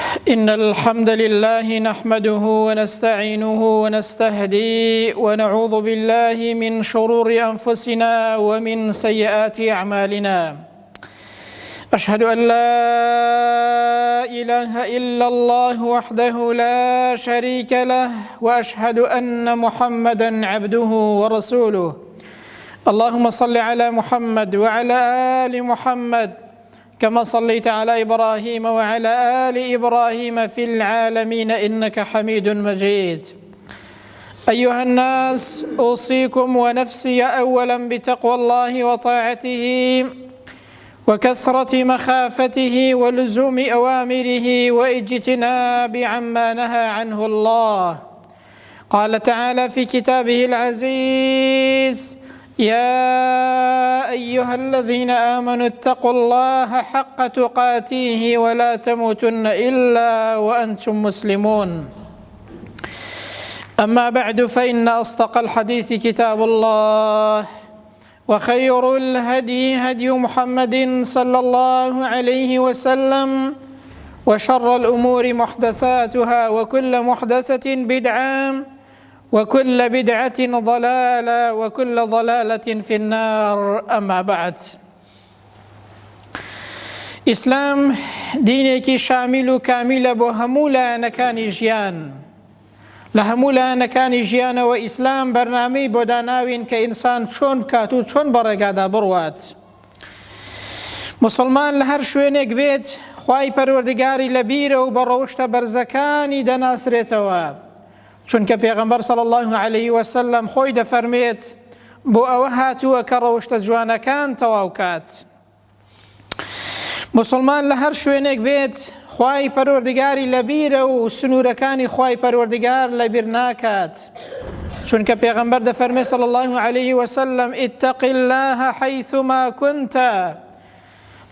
إن الحمد لله نحمده ونستعينه ونستهديه ونعوذ بالله من شرور أنفسنا ومن سيئات أعمالنا. أشهد أن لا إله إلا الله وحده لا شريك له، وأشهد أن محمدا عبده ورسوله. اللهم صل على محمد وعلى آل محمد كما صليت على إبراهيم وعلى آل إبراهيم في العالمين إنك حميد مجيد. أيها الناس، أوصيكم ونفسي أولا بتقوى الله وطاعته وكثرة مخافته ولزوم أوامره واجتناب عما نهى عنه الله. قال تعالى في كتابه العزيز: يا أيها الذين آمنوا اتقوا الله حق تقاته ولا تموتن إلا وأنتم مسلمون. أما بعد، فإن أصدق الحديث كتاب الله، وخير الهدي هدي محمد صلى الله عليه وسلم، وشر الأمور محدثاتها، وكل محدثة بدعة، وكل بدعة ضلالة، وكل ضلالة في النار. أما بعد، إسلام دينێکی شامل و کاملە بۆ هەموو لایەنەکانی ژیان. لە هەموو لایەنەکانی ژیانەوە ئیسلام بەرنامەی بۆ داناوین کە ئینسان چۆن بکات و چۆن بە ڕێگادا بڕوات. مسلمان لە هەر شوێنێک بێت، خوای پەروەردگاری لە بیرە و بە ڕەوشتە بەرزەکانی دەناسرێتەوە، چونکە پێغەمبەر صلی الله عليه وسلم خۆی دەفەرمێت بۆ ئەوە هاتووە کە ڕەوشتە جوانەکان تەواو کات. مسلمان لە هەر شوێنێک بێت، خوای پەروەردگاری لە بیرە و سنوورەکانی خوای پەروەردگار لە بیر ناکات، چونکە پێغەمبەر دەفەرمێت صلی الله عليه وسلم: اتق الله حيثما كنت.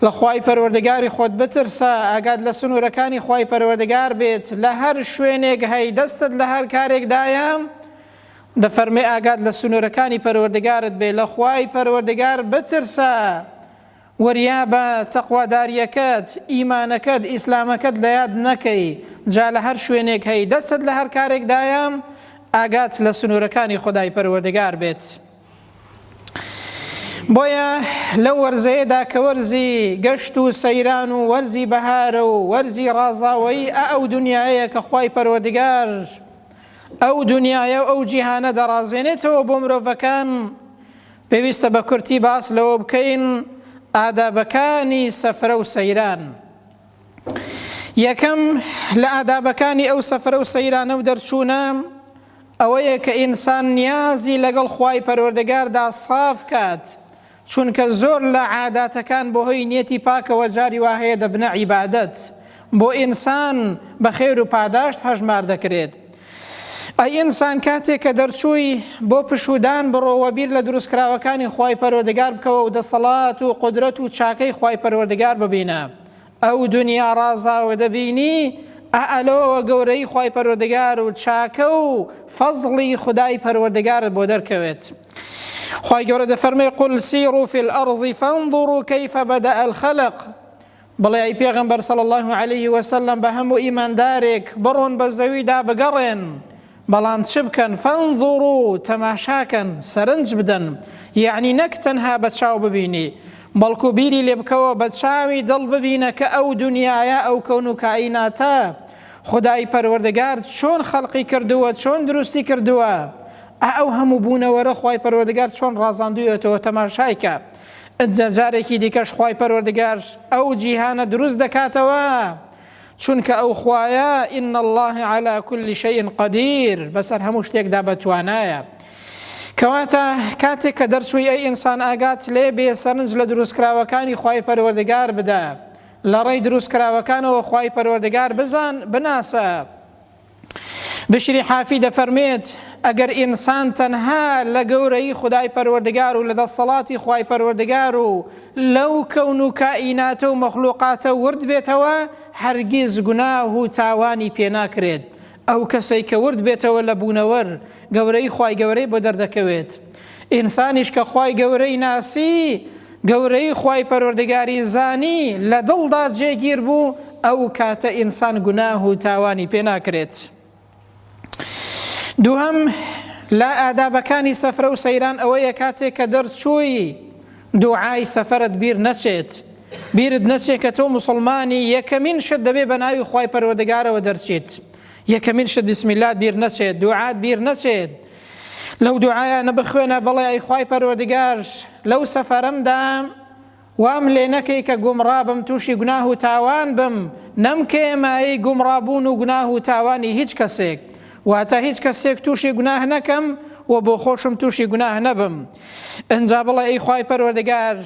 لە خوای پەروەردگاری خۆت بترسە، ئاگات لە سنوورەکانی خوای پەروەردگار بێت. لە هەر شوێنێک هەی، دەستت لە هەر کارێکدایە، دەفەرمێ ئاگات لە سنوورەکانی پەروەردگارت بێ. لە خوای پەروەردگار بترسە، وەریابە تەقواداریەکەت، ئیمانەکەت، ئیسلامەکەت لە یاد نەکەی. جا لە هەر شوێنێک هەی، دەستت لە هەر کارێکدایە، ئاگات لە سنوورەکانی خودای پەروەردگار بێت. بۆیە لەو وەرزەیەدا کە وەرزی گەشت و سەیران و وەرزی بەهارە و وەرزی ڕازاوەیی ئەو دنیایە کە خوای پەروەردگار ئەو دنیایە و ئەو جیهانە دەڕازێنێتەوە بۆ مرۆڤەکان، پێویستە بە کورتی باس لەوە بکەین ئادابەکانی سەفرە و سەیران. یەکەم لە ئادابەکانی ئەو سەفرە و سەیرانە و دەرچوونە ئەوەیە کە ئینسان نیازی لەگەڵ خوای پەروەردگاردا ساف کات، چونکە زۆر لە عاداتەکان بۆ هۆی نیەتی پاکەوە جاری وا هەیە دەبنە عیبادەت، بۆ ئینسان بە خێر و پاداشت هەژمار دەکرێت. ئەی ئینسان کاتێک کە دەرچووی بۆ پشودان بڕۆوە، بیر لە دروستکراوەکانی خوای پەروەردگار بکەوە و دەسەڵات و قودرەت و چاکەی خوای پەروەردگار ببینە. ئەو دنیا ڕازاوە دەبینی، ئەلۆوە گەورەی خوای پەروەردگار و چاکە و فەزڵی خودای پەروەردگارت بۆ دەرکەوێت. خوای گەورە دەفەرمێ: قل سیروا فی الأرض فانظروا کەیف بدأ الخلق. بڵێ ئەی پێغەمبەر صلی الله عليه وسلم بە هەموو ئیماندارێک بڕۆن بە زەویدا بگەڕێن، بەڵام چ بکەن؟ فانظروا، تەماشاکەن، سەرنج بدەن. یعنی نەک تەنها بە چاو ببینی، بەڵکو بیری لێ بکەوە، بە چاوی دڵ ببینە کە ئەو دنیایە، ئەو کەون و کائیناتە خودای پەروەردگار چۆن خەڵقی کردووە، چۆن دروستی کردووە، ئەو هەموو بوونەوەرە خوای پەروەردگار چۆن ڕازاندوویەتەوە، تەماشایکە. جارێکی دیکەش خوای پەروەردگار ئەو جیهانە دروست دەکاتەوە، چونکە ئەو خوایە ئین الله على كل شيء قدیر، بەسەر هەموو شتێکدا بەتوانایە. کەواتە کاتێک کە دەرچووی ئەی ئینسان، ئاگات لێ بێ سەرنج لە دروستکراوەکانی خوای پەروەردگار بدە، لە ڕێی دروستکراوەکانەوە خوای پەروەردگار بزان، بناسە. بشری حافی دەفەرمێت ئەگەر ئینسان تەنها لە گەورەی خودای پەروەردگار و لە دەسەڵاتی خوای پەروەردگار و لەو کەون و کائیناتە و مەخلوقاتە ورد بێتەوە، هەرگیز گوناه و تاوانی پێ ناکرێت. ئەو کەسەی کە ورد بێتەوە لە بوونەوەر، گەورەی خوای گەورەی بۆ دەردەکەوێت. ئینسانیش کە خوای گەورەی ناسی، گەورەی خوای پەروەردگاری زانی، لە دڵدا جێگیر بوو، ئەو کاتە ئینسان گوناه و تاوانی پێ ناکرێت. دووهەم لا ئادابەکانی سەفرە و سەیران ئەوەیە کاتێک کە دەرچووی دوعای سەفەرت بیر نەچێت، بیرت نەچێت کە تۆ موسڵمانی یەکەمین شت دەبێ بە ناوی خوای پەروەردگارەوە دەرچێت، یەکەمین شت بسم الله بیر نەچێت، دوعات بیر نەچێت، لەو دوعایانە بخوێنە بڵێ ئەی خوای پەروەردگار لەو سەفەرەمدا وام لێ نەکەی کە گومڕا بم، تووشی گوناه و تاوان بم، نەمکەی مایی گومڕابوون و گوناه و تاوانی هیچ کەسێک، واتە هیچ کەسێک تووشی گوناه نەکەم و بۆ خۆشم تووشی گوناه نەبم. ئەنجا بڵێ ئەی خوای پەروەردگار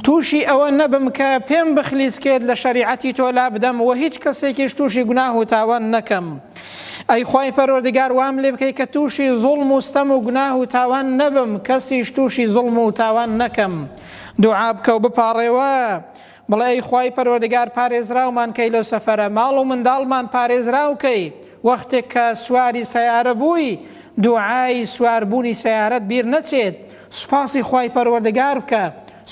تووشی ئەوە نەبم کە پێم بخلیسکێت لە شەریعەتی تۆ لا بدەم و هیچ کەسێکیش تووشی گوناه و تاوان نەکەم. ئەی خوای پەروەردگار وام لێ بکەی کە تووشی زوڵم و ستەم و گوناه و تاوان نەبم، کەسیش تووشی زوڵم و تاوان نەکەم. دوعا بکە و بپاڕێوە بڵێ ئەی خوای پەروەردگار پارێزراومان کەی لەو سەفەرە، ماڵ و منداڵمان پارێزراوکەی، وەختێک کە سواری سەیارە بووی دوعای سواربوونی سەیارەت بیر نەچێت، سوپاسی خوای پەروەردگار بکە،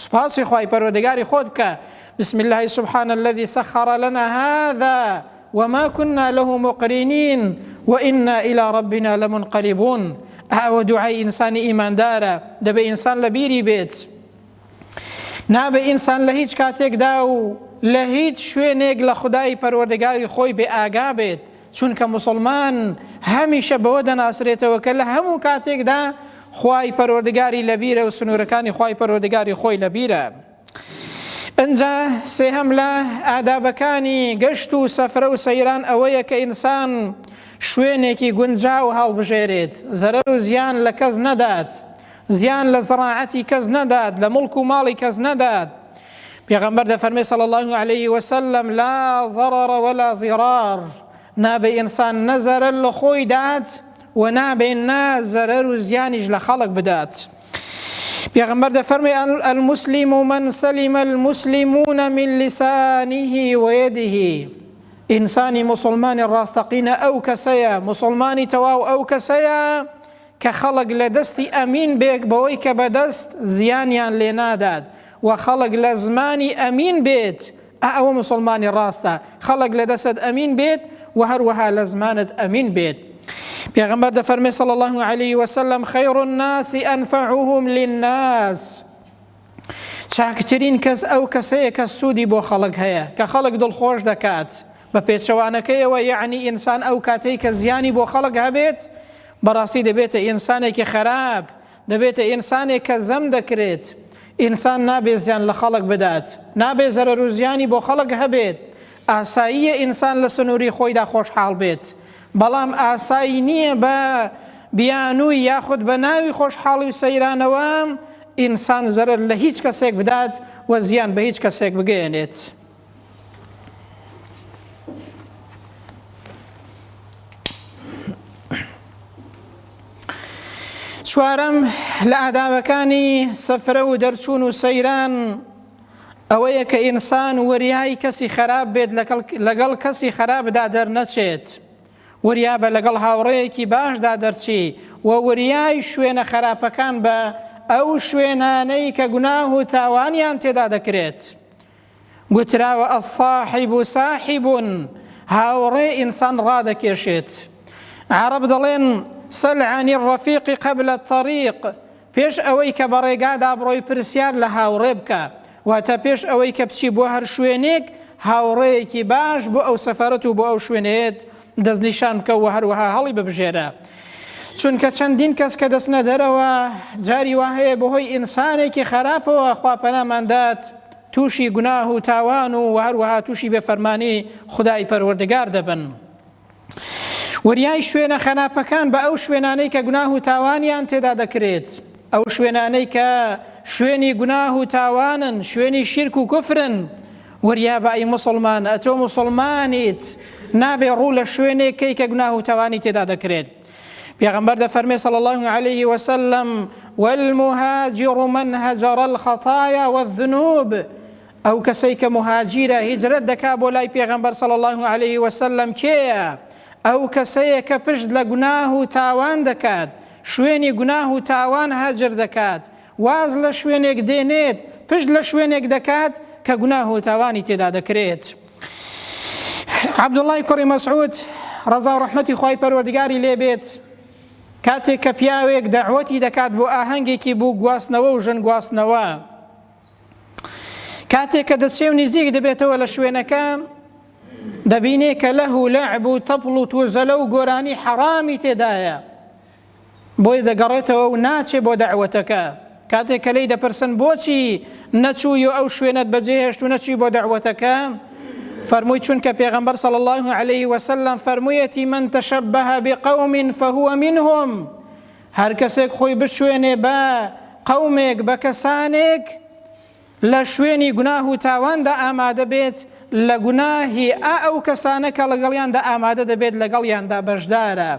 سوپاسی خوای پەروەردگاری خۆت بکە. بسم الله سبحان الذي سخر لنا هذا وما كنا له مقرنين وإنا إلى ربنا لمنقلبون. ئەوە دوعای ئینسانی ئیماندارە، دەبێ ئینسان لە بیری بێت، نابێ ئینسان لە هیچ کاتێکدا و لە هیچ شوێنێک لە خودای پەروەردگاری خۆی بێ ئاگا بێت، چونکە موسڵمان هەمیشە بەوە دەناسرێتەوە کە لە هەموو کاتێکدا خوای پەروەردگاری لەبیرە و سنوورەکانی خوای پەروەردگاری خۆی لەبیرە. ئەنجا سێهەم لە ئادابەکانی گەشت و سەفرە و سەیران ئەوەیە کە ئینسان شوێنێکی گونجاو هەڵبژێرێت، زەرەر و زیان لە کەس نەدات، زیان لە زەڕاعەتی کەس نەدات، لە مڵک و ماڵی کەس نەدات. پێغەمبەر دەفەرمێ صلی الله عليه وسلم لا ضرر ولا ضرار، نابێ ئینسان نە زەرەر لە خۆی دات و نابێ نا زەرەر و زیانیش لە خەڵک بدات. پێغەمبەر دەفەرمێ المسلم من سلم المسلمون من لسانه ويده، ئینسانی مسلمانی ڕاستەقینە ئەو کەسەیە، مسلمانی تەواو ئەو کەسەیە کە خەڵک لە دەستی ئەمین بێک بەوەی کە بەدەست زیانیان لێ نادات، و خەڵک لە زمانی ئەمین بێت، ئەوە مسلمانی ڕاستە، خەڵک لە دەست ئەمین بێت و هەروەها لە زمانت ئەمین بێت. پێغەمبەر دەفەرمێ صلی الله عليه وسلم خير الناس أنفعهم للناس، چاکترین کەس ئەو کەسەیە کە سوودی بۆ خەڵک هەیە، کە خەڵک دڵخۆش دەکات بە پێچەوانەکەیەوە، یعنی ئینسان ئەو کاتەی کە زیانی بۆ خەڵک هەبێت بەڕاستی دەبێتە ئینسانێکی خراپ، دەبێتە ئینسانێک کە زەم دەکرێت. ئینسان نابێ زیان لە خەڵک بدات، نابێ زەرەر و زیانی بۆ خەڵک هەبێت، ئاساییە ئینسان لە سنووری خۆیدا خۆشحاڵ بێت، بەڵام ئاسایی نییە بە بیانووی یاخود بە ناوی خۆشحاڵی و سەیرانەوە ئینسان زەرەر لە هیچ کەسێک بدات و زیان بە هیچ کەسێک بگەێنێت. چوارەم لە ئادابەکانی سەفرە و دەرچوون و سەیران ئەوەیە کە ئینسان وەریای کەسی خراپ بێت، لەگەڵ کەسی خراپدا دەرنەچێت، وریا بە لەگەڵ هاوڕێیەکی باشدا دەرچی و وریای شوێنە خراپەکان بە ئەو شوێنانەی کە گوناه و تاوانیان تێدا دەکرێت. گوتراوە ئەساحیب ساحیبون، هاوڕێ ئینسان ڕادەکێشێت. عەرەب دەڵێن سەل عەنی الرەفیق قبل الطەریق، پێش ئەوەی کە بەڕێگادا بڕۆی پرسیار لە هاوڕێ بکە، واتە پێش ئەوەی کە بچی بۆ هەر شوێنێک هاوڕێیەکی باش بۆ ئەو سەفەرەت و بۆ ئەو شوێنێت دەستنیشان بکە و هەروەها هەڵی ببژێرە. چونکە چەندین کەس کە دەستنە دەرەوە جاری وا هەیە بەهۆی ئینسانێکی خراپەوە خوا پەناماندات تووشی گوناه و تاوان و هەروەها تووشی بێفەرمانی خودای پەروەردگار دەبن. وریای شوێنە خراپەکان بە ئەو شوێنانەی کە گوناه و تاوانیان تێدا دەکرێت، ئەو شوێنانەی کە شوێنی گوناه و تاوانن، شوێنی شیرک و کوفرن، وریا بە ئەی موسڵمان ئەتۆ موسڵمانیت نابێ ڕوو لە شوێنێکی کە گوناه و تاوانی تێدا دەکرێت. پێغەمبەر دەفەرمێ صلی الله عليه وسلم والمهاجر من هجر الخطايا والذنوب، ئەو کەسەی کە مهاجرە هیجرەت دەکا بۆ لای پێغەمبەر صلی الله عليه وسلم کێیە؟ ئەو کەسەیە کە پشت لە گوناه و تاوان دەکات، شوێنی گوناه و تاوان هاجر دەکات، واز لە شوێنێک دێنێت، پشت لە شوێنێک دەکات کە گوناه و تاوانی تێدا دەکرێت. عەبدوڵڵای کوڕی مەسعود ڕەزا و ڕەحمەتی خوای پەروەردگاری لێ بێت کاتێک کە پیاوێک دەعوەتی دەکات بۆ ئاهەنگێکی بوو گواستنەوە و ژن گواستنەوە، کاتێک کە دەچێ و نزیک دەبێتەوە لە شوێنەکە دەبینێ کە لەه و لەعب و تەپڵ و توزەلە و گۆرانی حەرامی تێدایە، بۆی دەگەڕێتەوە و ناچێ بۆ دەعوەتەکە. کاتێک کە لێی دەپرسن بۆچی نەچووی و ئەو شوێنت بەجێهێشت و نەچووی بۆ دەعوەتەکە، فەرمووی چونکە پێغەمبەر صلی الله عليه وسلم فەرموویەتی من تەشەبەه بقەوم فهو منهم، هەر کەسێک خۆی بشوێنێ بە قەومێک بە کەسانێک لە شوێنی گوناه و تاواندا ئامادە بێت، لە گوناهی ئەو کەسانە کە لەگەڵیاندا ئامادە دەبێت لەگەڵیاندا بەشدارە.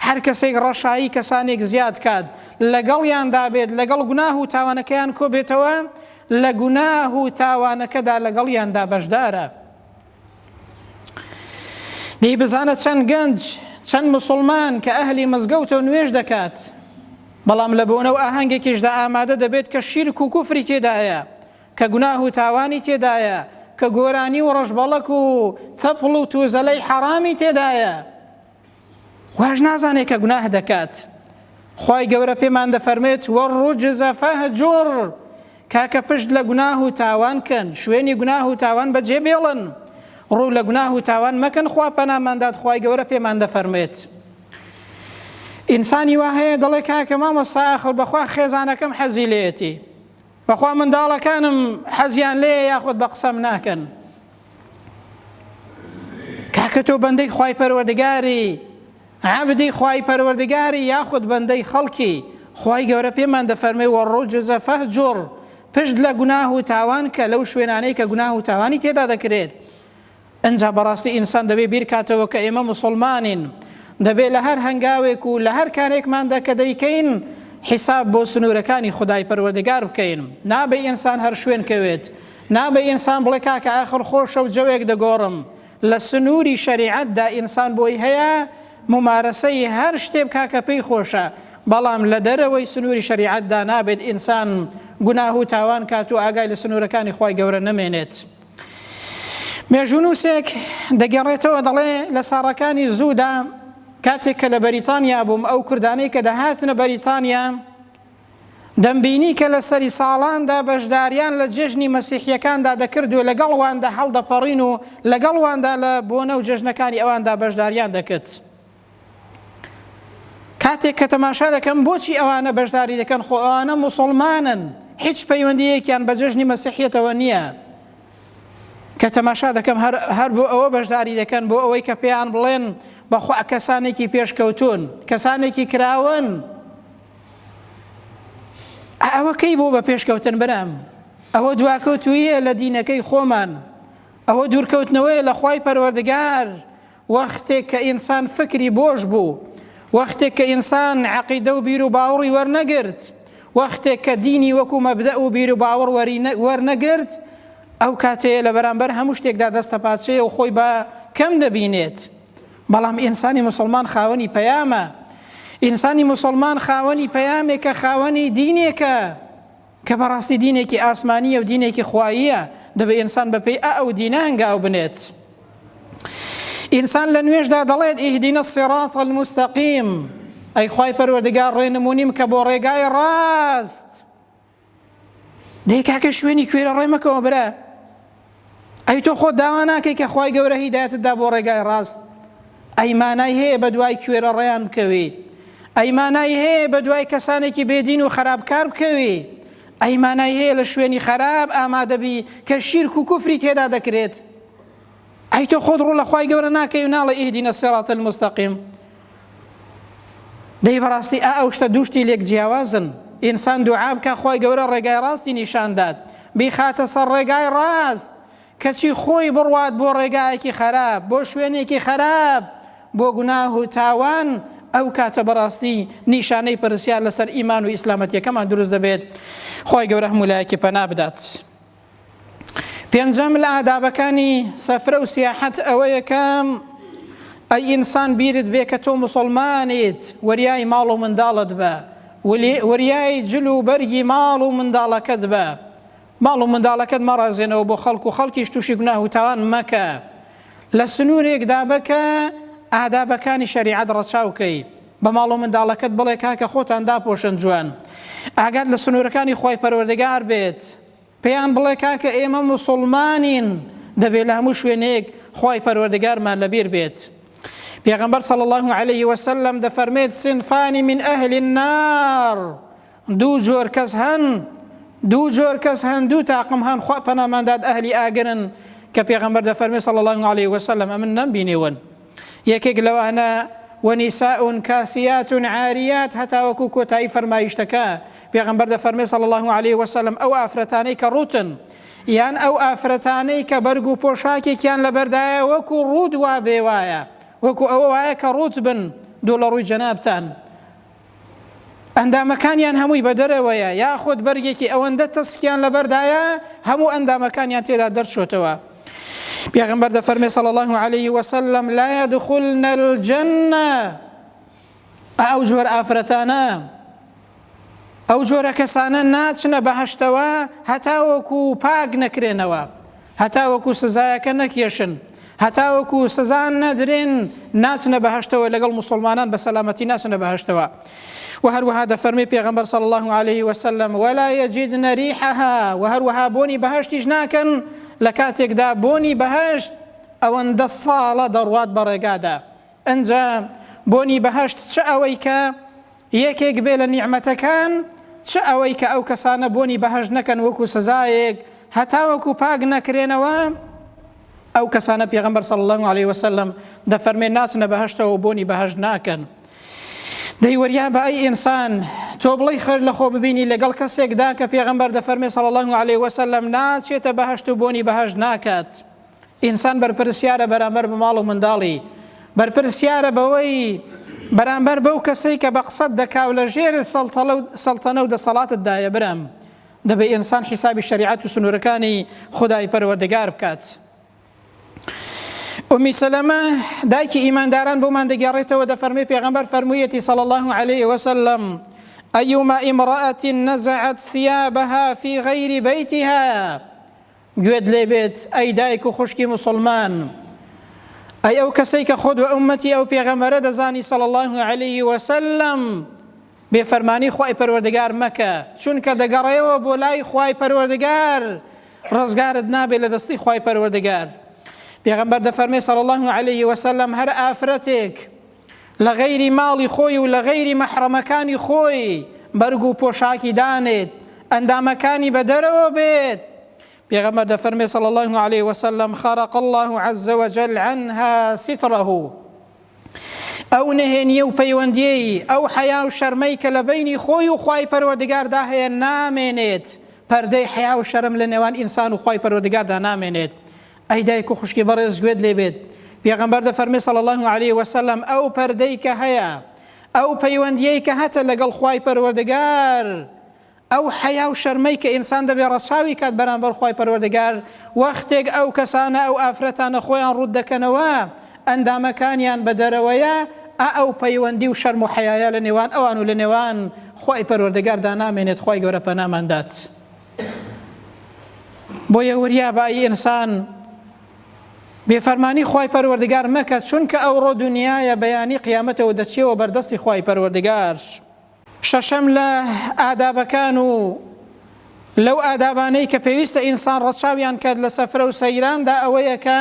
هەر کەسێک ڕەشایی کەسانێک زیاد کات لەگەڵیاندا بێت، لەگەڵ گوناه و تاوانەکەیان کۆ بێتەوە، لە گوناه و تاوانەکەدا لەگەڵیاندا بەشدارە. دەی بزانە چەند گەنج چەند مسلمان کە ئەهلی مزگەوتە و نوێژ دەکات، بەڵام لە بۆنە و ئاهەنگێکیشدا ئامادە دەبێت کە شیرک و کوفری تێدایە، کە گوناه و تاوانی تێدایە، کە گۆرانی و ڕەشبەڵەک و تەپڵ و توزەلەی حەرامی تێدایە، واش نازانێت کە گوناه دەکات. خوای گەورە پێمان دەفەرمێت وەڕوجزە فەهجوڕ، کاکە پشت لە گوناه و تاوان کەن، شوێنی گوناه و تاوان بەجێ بێڵن، ڕوو لە گوناه و تاوان مەکەن. خوا پەناماندات خوای گەورە پێمان دەفەرمێت. ئینسانی وا هەیە دەڵێ کاکە مامۆستا ئاخر بەخوا خێزانەکەم حەزی لێیەتی، بەخوا منداڵەکانم حەزیان لێیە یاخود بە قسەم ناکەن. کاکە تۆ بەندەی خوای پەروەردگاری، عەبدی خوای پەروەردگاری یاخود بەندەی خەڵکی، خوای گەورە پێمان دەفەرمێ وەڕوجزە فەهجوڕ، پشت لە گوناه و تاوان کە لەو شوێنانەی کە گوناه و تاوانی تێدا دەکرێت. ئەنجا بەڕاستی ئینسان دەبێ بیر کاتەوە کە ئێمە مسلمانین، دەبێت لە هەر هەنگاوێک و لە هەر کارێکماندا کە دەیکەین حیساب بۆ سنوورەکانی خودای پەروەردگار بکەین. نابێ ئینسان هەر شوێن کەوێت، نابێ ئینسان بڵێ کاکە ئاخر خۆشە و جەوێک دەگۆڕم. لە سنووری شەریعەتدا ئینسان بۆی هەیە ممارەسەی هەر شتێ بکا کە پێی خۆشە، بەڵام لە دەرەوەی سنووری شەریعەتدا نابێت ئینسان گوناه و تاوان کات و ئاگای لە سنوورەکانی خوای گەورە نەمێنێت. مێژونووسێک دەگەڕێتەوە دەڵێ لە ساڕەکانی زوودا کاتێک کە لە بەریتانیا بووم، ئەو کوردانەی کە دەهاتنە بەریتانیا دەمبینی کە لە سەری ساڵاندا بەشداریان لە جێژنی مەسیحیەکاندا دەکرد و لەگەڵواندا هەڵدەپەڕین و لەگەڵواندا لە بۆنە و جێژنەکانی ئەواندا بەشداریان دەکرد. کاتێک کە تەماشا دەکەم بۆچی ئەوانە بەشداری دەکەن، خۆ ئەوانە موسڵمانن، هیچ پەیوەندیەکیان بە جێژنی مەسیحیەتەوە نییە. کە تەماشا دەکەم هەر بۆ ئەوە بەشداری دەکەن، بۆ ئەوەی کە پێیان بڵێن بەخوا کەسانێکی پێشکەوتون، کەسانێکی کراون. ئەوە کەی بۆ بە پێشکەوتن برام؟ ئەوە دواکەوتویە لە دینەکەی خۆمان، ئەوە دوورکەوتنەوەی لە خوای پەروەردگار. وەختێک کە ئینسان فکری بۆش بوو، وەختێک کە ئینسان عەقیدە و بیر و باوەڕی وەرنەگرت، وەختێک کە دینی وەکو مەبدە و بیر و باوەڕ وەرنەگرت، ئەو کاتەیە لە بەرامبەر هەموو شتێکدا دەستە پاچەیە و خۆی بە کەم دەبینێت. بەڵام ئینسانی مسلمان خاوەنی پەیامە، ئینسانی مسلمان خاوەنی پەیامێک کە خاوەنی دینێکە کە بەڕاستی دینێکی ئاسمانیە و دینێکی خواییە. دەبێت ئینسان بەپێی ئەو دینە هەنگاو بنێت. ئینسان لە نوێژدا دەڵێت ئیهدینە الصراط المستەقیم، ئەی خوای پەروەردگار ڕێنمونیم کە بۆ ڕێگای ڕاست. دەی کاکە شوێنی کوێرە ڕێمەکەوە برە، ئەی تۆ خۆت داوا ناکەی کە خوای گەورە هیدایەتتدا بۆ ڕێگای ڕاست؟ ئەی مانای هەیە بە دوای کوێرە ڕێیان بکەوی؟ ئەی مانای هەیە بە دوای کەسانێکی بێدین و خراپکار بکەوی؟ ئەی مانای هەیە لە شوێنی خراپ ئامادەبی کە شیرک و کوفری تێدا دەکرێت؟ ئەی تۆ خۆت ڕوو لە خوای گەورە ناکەی و ناڵە ئیهدینە الصراط المستەقیم؟ دەی بەڕاستی ئەو شتە دووشتی لێک جیاوازن. ئینسان دوعا بکە خوای گەورە ڕێگای ڕاستی نیشاندات، بیخاتە سەر ڕێگای ڕاست، کەچی خۆی بڕوات بۆ ڕێگایەکی خراپ، بۆ شوێنێکی خراپ، بۆ گوناه و تاوان. ئەو کاتە بەڕاستی نیشانەی پرسیار لەسەر ئیمان و ئیسلامەتیەکەمان دروست دەبێت. خوای گەورە هەموو لایەکی پەنا بدات. پێنجەم لە ئادابەکانی سەفرە و سیاحەت ئەوەیە کە ئەی ئینسان بیرت بێ کە تۆ موسڵمانیت، وەریای ماڵ و منداڵت بە، وەریای جل و بەرگی ماڵ و منداڵەکەت بە، ماڵ و منداڵەکەت مەڕازێنەوە بۆ خەڵک و خەڵکیش تووشی گوناه و تاوان مەکە. لە سنوورێکدا بکە ئادابەکانی شەریعەت ڕەچاوکەی، بە ماڵ و منداڵەکەت بڵێ کاکە خۆتان داپۆشن جوان، ئاگات لە سنوورەکانی خۆی پەروەردگار بێت، پێیان بڵێ کاکە ئێمە موسڵمانین، دەبێت لە هەموو شوێنەیەک خۆی پەروەردگارمان لەبیر بێت. پێغەمبەر صلی الله عليه وسلم دەفەرمێت صنفانی من ئەهل النار، دوو جۆر کەس هەن، دوو تاقم هەن، خوا پەنامانداد ئەهلی ئاگرن، کە پێغەمبەر دەفەرمێت صلی الله عليه وسلم ئەمن نەمبینێون. یەکێک لەوانە ونساء كاسيات عاريات، هەتا وەکو کۆتایی فەرمایشتەکە پێغەمبەر دەفەرمێت صلی الله عليه وسلم ئەو ئافرەتانەی کە ڕوتن، یان ئەو ئافرەتانەی کە بەرگ و پۆشاکێکیان لەبەردایە وەکو ڕوود وا بێوایە، وەکو ئەوە وایە کە ڕوت بن دوو لە ڕووی جەنابتان، ئەندامەکانیان هەمووی بەدەرەوەیە، یاخود بەرگێکی ئەوەندە تەسکیان لەبەردایە هەموو ئەندامەکانیان تێدا دەرچۆتەوە. پێغەمبەر دەفەرمێت صلی الله عليه وسلم لا يدخلن الجنة، ئەو جۆر ئافرەتانە، ئەو جۆرە کەسانە ناچنە بەهەشتەوە هەتا وەکو پاک نەکرێنەوە، هەتا وەکو سزایەکە نەکێشن، هەتا وەکو سزان نەدرێن، ناچنە بەهەشتەوە، لەگەڵ مسلمانان بە سەلامەتی ناچنە بەهەشتەوە. وهروها دەفەرمێ پێغەمبەر صلی الله عليه وسلم ولا يجدن ريحها، وهروها بۆنی بەهەشتیش ناکەن لە کاتێکدا بۆنی بەهەشت ئەوەندە ساڵە دەڕوات بە ڕێگادا. ئەنجا بۆنی بەهەشت چ ئەوەی کە یەکێک بێ لە نیعمەتەکان، چ ئەوەی کە ئەو کەسانە بۆنی بەهەشت نەکەن وەکو سزایەک، هەتا وەکو پاک نەکرێنەوە، ئەو کەسانە پێغەمبەر صلی الله عليه وسلم دەفەرمێ ناچنە بەهەشتەوە بۆنی بەهەشت ناکەن. دەیوەریا بە ئەی ئینسان تۆ بڵی خەر لە خۆ ببینی لەگەڵ کەسێکدا کە پێغەمبەر دەفەرمێ صلی الله عليه وسلم ناچێتە بەهەشت و بۆنی بەهەشت ناکات. ئینسان بەرپرسیارە بەرامبەر بە ماڵ و منداڵی، بەرپرسیارە بەوەی بەرامبەر بەو کەسەی کە بە قسەت دەکاو لە ژێر سەڵتەنە و دەسەڵاتتدایە برم، دەبێت ئینسان حیسابی شەریعەت و سنوورەکانی خودای پەروەردگار بکات. ئومی سەلەمە دایکی ئیمانداران بۆمان دەگێڕێتەوە، دەفەرمێ پێغەمبەر فەرموویەتی صلی الله عليه وسلم أيما امرأة نزعت ثيابها في غير بيتها، گوێت لێ بێت ئەی دایک و خوشکی مسلمان، ئەی ئەو کەسەی کە خۆت و ئومەتی ئەو پێغەمبەرە دەزانی صلی الله عليه وسلم، بێفەرمانی خوای پەروەردگار مەکە، چونکە دەگەڕێەوە بۆ لای خوای پەروەردگار، ڕزگارت نابێت لە دەستی خوای پەروەردگار. پێغەمبەر دەفەرمێ صلی الله عليه وسلم هەر ئافرەتێک لە غەیری ماڵی خۆی و لە غەیری مەحرەمەکانی خۆی بەرگ و پۆشاکی دانێت، ئەندامەکانی بەدەرەوە بێت، پێغەمبەر دەفەرمێ صلی الله عليه وسلم خرق الله عز وجل عنها ستره، ئەو نەهێنیە و پەیوەندیەی ئەو حەیا و شەرمەی کە لە بینی خۆی و خوای پەروەردگاردا هەیە نامێنێت، پەردەی حەیا و شەرم لە نێوان ئینسان و خوای پەروەردگاردا نامێنێت. ئەی دایک و خوشکی بەڕێز گوێت لێ بێت، پێغەمبەر دەفەرمێ صلی الله عليه وسلم ئەو پەردەی کە هەیە، ئەو پەیوەندیەی کە هەتە لەگەڵ خوای پەروەردگار، ئەو حەیا و شەرمەی کە ئینسان دەبێ ڕەچاوی کات بەرامبەر خوای پەروەردگار، وەختێک ئەو کەسانە ئەو ئافرەتانە خۆیان ڕوود دەکەنەوە، ئەندامەکانیان بەدەرەوەیە، ئەو پەیوەندی و شەرم و حەیایە لە نێوان ئەوان و لە نێوان خوای پەروەردگاردا نامێنێت، خوای گەورە پەناماندات. بۆیە وریا بە ئەی ئینسان بێفەرمانی خوای پەروەردگار مەکە، چونکە ئەو ڕۆ دنیایە بەیانی قیامەتەوە دەچێەوە بەردەستی خوای پەروەردگار. شەشەم لە ئادابەکان و لەو ئادابانەی کە پێویستە ئینسان ڕەچاویان کات لە سەفرە و سەیراندا ئەوەیە کە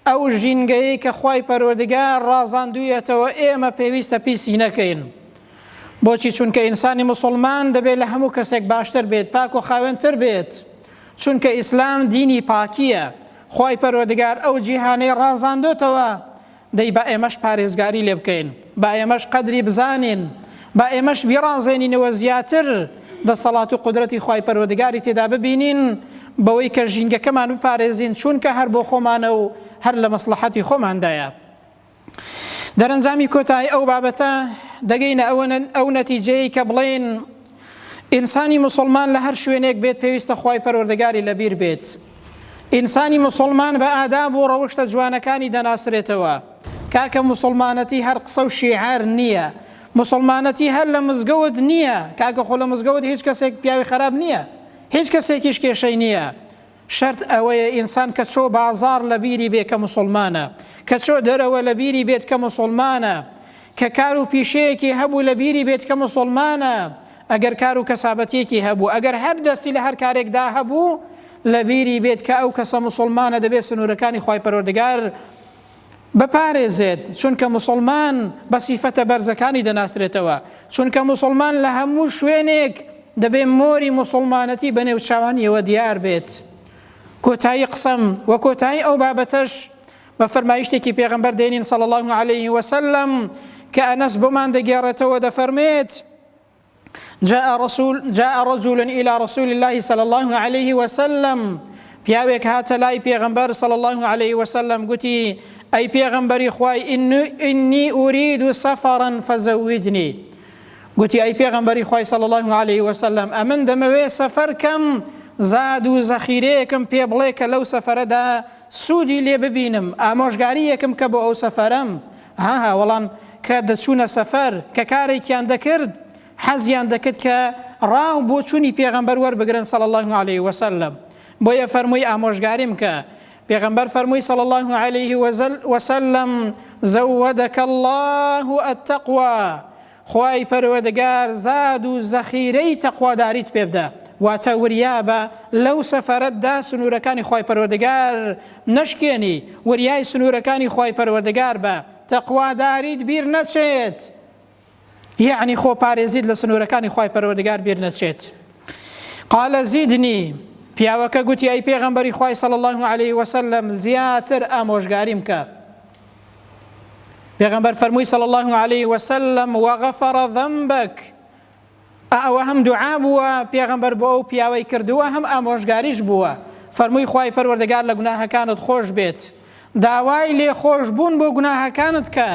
ئەو ژینگەیەی کە خوای پەروەردگار ڕازاندوویەتەوە ئێمە پێویستە پیسی نەکەین. بۆچی؟ چونکە ئینسانی مسلمان دەبێت لە هەموو کەسێک باشتر بێت، پاک و خاوێنتر بێت، چونکە ئیسلام دینی پاکیە. خوای پەروەردگار ئەو جیهانەی ڕازاندۆتەوە، دەی بە ئێمەش پارێزگاری لێ بکەین، بە ئێمەش قەدری بزانین، بە ئێمەش بیڕازێنینەوە زیاتر دەسەڵات و قودرەتی خوای پەروەردگاری تێدا ببینین، بەوەی کە ژینگەکەمان بپارێزین، چونکە هەر بۆ خۆمانە و هەر لە مەسلحەتی خۆماندایە. دەرەنجامی کۆتایی ئەو بابەتە دەگەینە ئەو نەتیجەیە کە بڵێن ئینسانی مسلمان لە هەر شوێنێک بێت پێویستە خوای پەروەردگاری لەبیر بێت. ئینسانی مسلمان بە ئاداب و ڕەوشتە جوانەکانی دەناسرێتەوە. کاکە مسلمانەتی هەر قسە و شیعار نییە، مسلمانەتی هەر لە مزگەوت نییە، کاکە خۆ لە مزگەوت هیچ کەسێک پیاوی خراپ نییە، هیچ کەسێکیش کێشەی نییە. شەرت ئەوەیە ئینسان کە چۆ بازار لە بیری بێت کە موسڵمانە، کە چۆ دەرەوە لە بیری بێت کە موسڵمانە، کە کار و پیشەیەکی هەبوو لە بیری بێت کە موسڵمانە، ئەگەر کار و کەسابەتیەکی هەبوو، ئەگەر هەر دەستی لە هەر کارێکدا هەبوو لە بیری بێت کە ئەو کەسە موسڵمانە دەبێت سنوورەکانی خوای پەروەردگار بپارێزێت، چونکە موسڵمان بە سیفەتە بەرزەکانی دەناسرێتەوە، چونکە موسڵمان لە هەموو شوێنێک دەبێت مۆری موسڵمانەتی بە نێوچاوانیەوە دیار بێت. کۆتایی قسەم و کۆتایی ئەو بابەتەش بە فەرمایشتێکی پێغەمبەر دێنین صلی الله عليه وسلم کە ئەنەس بۆمان دەگێڕێتەوە دەفەرمێت جاء رجل إلى رسول الله صلى الله عليه وسلم پیاوێک هاتە لای پێغەمبەر صلى الله عليه وسلم گوتی ئەی پێغەمبەری خوای إني أريد سفرا فزودني گوتی ئەی پێغەمبەری خوای صلى الله عليه وسلم ئەمن دەمەوێ سەفەر کەم زاد و زەخیرەیەکم پێ بڵێ کە لەو سەفەرەدا سوودی لێ ببینم، ئامۆژگاریەکم کە بۆ ئەو سەفەرەم. وەڵام کە دەچوونە سەفەر کە کارێکیان دەکرد حەزیان دەکرد کە ڕاو بۆ چوونی پێغەمبەر وەربگرن صلی الله عليه وسلم. بۆیە فەرمووی ئامۆژگاریم کە. پێغەمبەر فەرمووی صلی الله عليه وسلم زودك الله التقوى، خوای پەروەردگار زاد و زەخیرەی تەقواداریت پێ بدە، واتە وریابە لەو سەفەرەتدا سنوورەکانی خوای پەروەردگار نەشکێنی، وریای سنوورەکانی خوای پەروەردگار بە، تەقواداریت بیر نەچێت، یعنی خۆپارێزیت لە سنوورەکانی خوای پەروەردگار بیر نەچێت. قال زیدنی، پیاوەکە گوتی ئەی پێغەمبەری خوای صلی الله عليه وسلم زیاتر ئامۆژگاریم کە. پێغەمبەر فەرمووی صلی الله عليه وسلم وغفر ذنبك، ئەوە هەم دوعا بووە پێغەمبەر بۆ ئەو پیاوەی کردووە، هەم ئامۆژگاریش بووە. فەرمووی خوای پەروەردگار لە گوناهەکانت خۆش بێت، داوای لێ خۆشبوون بۆ گوناهەکانت کە.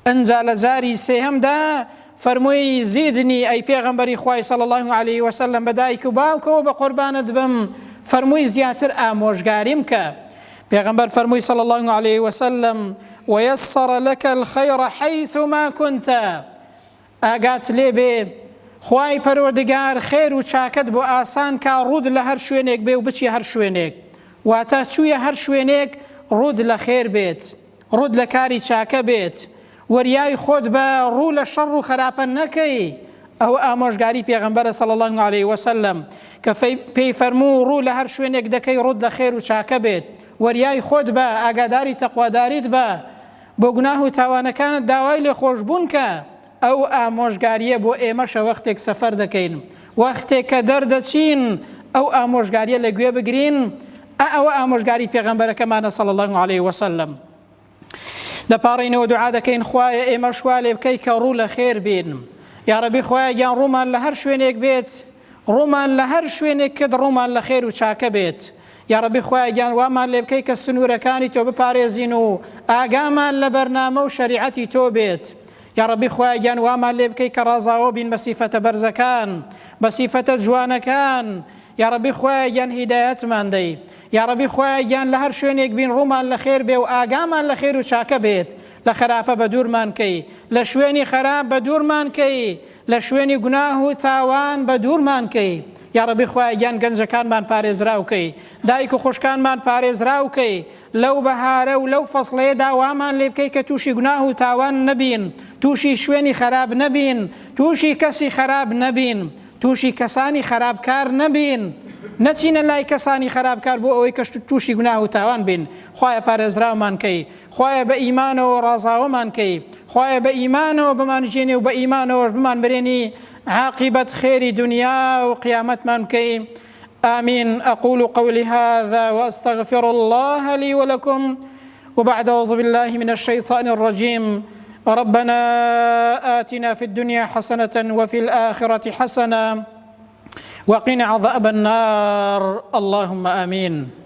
ئەنجا لە جاری سێهەمدا فەرمووی زیدنی ئەی پێغەمبەری خوای صلی الله عليه وسلم بە دایک و باوکەوە بە قوربانت بم، فەرمووی زیاتر ئامۆژگاریم کە. پێغەمبەر فەرمووی صلی الله عليه وسلم ويسر لك الخير حيثما كنت، ئاگات لێ بێ خوای پەروەردگار خێر و چاکت بۆ ئاسان کا، ڕوود لە هەر شوێنێک بێ و بچی هەر شوێنێک، واتە چوویە هەر شوێنێک ڕوود لە خێر بێت، ڕوود لە کاری چاکە بێت، وەریای خۆت بە ڕوو لە شەڕ و خراپە نەکەی. ئەو ئامۆژگاری پێغەمبەرە صلی الله عليه وسلم کە پێی فەرموو ڕوو لە هەر شوێنێک دەکەی ڕوود لە خێر و چاکە بێت، وەریای خۆت بە، ئاگاداری تەقواداریت بە، بۆ گوناه و تاوانەکانت داوای لێ خۆشبوون کە. ئەو ئامۆژگاریە بۆ ئێمەشە وەختێک سەفەر دەکەین، وەختێک کە دەردەچین ئەو ئامۆژگاریە لەگوێ بگرین. ئەوە ئامۆژگاری پێغەمبەرەکەمانە صلی الله عليه وسلم. دەپاڕینەوە دوعا دەکەین خوایە ئێمە شوا لێ بکەی کە ڕوو لە خێر بین. یا ڕەبی خوایە گیان ڕوومان لە هەر شوێنێک بێت، ڕوومان لە هەر شوێنێک کرد ڕوومان لە خێر و چاکە بێت. یا ڕەبی خوایە گیان وامان لێ بکەی کە سنوورەکانی تۆ بپارێزین و ئاگامان لە بەرنامە و شەریعەتی تۆ بێت. یا ڕەبی خوایە گیان وامان لێ بکەی کە ڕازاوە بین بە سیفەتە بەرزەکان، بە سیفەتە جوانەکان. یا ڕەبی خوایە گیان هیدایەتمان دەی. یا ڕەبی خوایە گیان لە هەر شوێنێک بین ڕوومان لە خێر بێ و ئاگامان لە خێر و چاکە بێت، لە خراپە بە دوورمان کەی، لە شوێنی خراپ بە دوورمان کەی، لە شوێنی گوناه و تاوان بە دوورمان کەی. یا ڕەبی خوایە گیان گەنجەکانمان پارێزراوکەی، دایک و خوشکانمان پارێزراوکەی، لەو بەهارە و لەو فەسڵەیەدا وامان لێ بکەی کە تووشی گوناه و تاوان نەبین، تووشی شوێنی خراپ نەبین، تووشی کەسی خراپ نەبین، تووشی کەسانی خراپکار نەبین، نەچینە لای کەسانی خراپکار بۆ ئەوەی کە تووشی گوناه و تاوان بین. خوایە پارێزراومان کەی، خوایە بە ئیمانەوە ڕازاوەمان کەی، خوایە بە ئیمانەوە بمانژێنی و بە ئیمانەوەش بمان برێنی عاقبة خير دنيا وقيامت من كي. آمين. أقول قولي هذا وأستغفر الله لي ولكم، وبعد أعوذ بالله من الشيطان الرجيم. ربنا آتنا في الدنيا حسنة وفي الآخرة حسنة وقنا عذاب النار. اللهم آمين.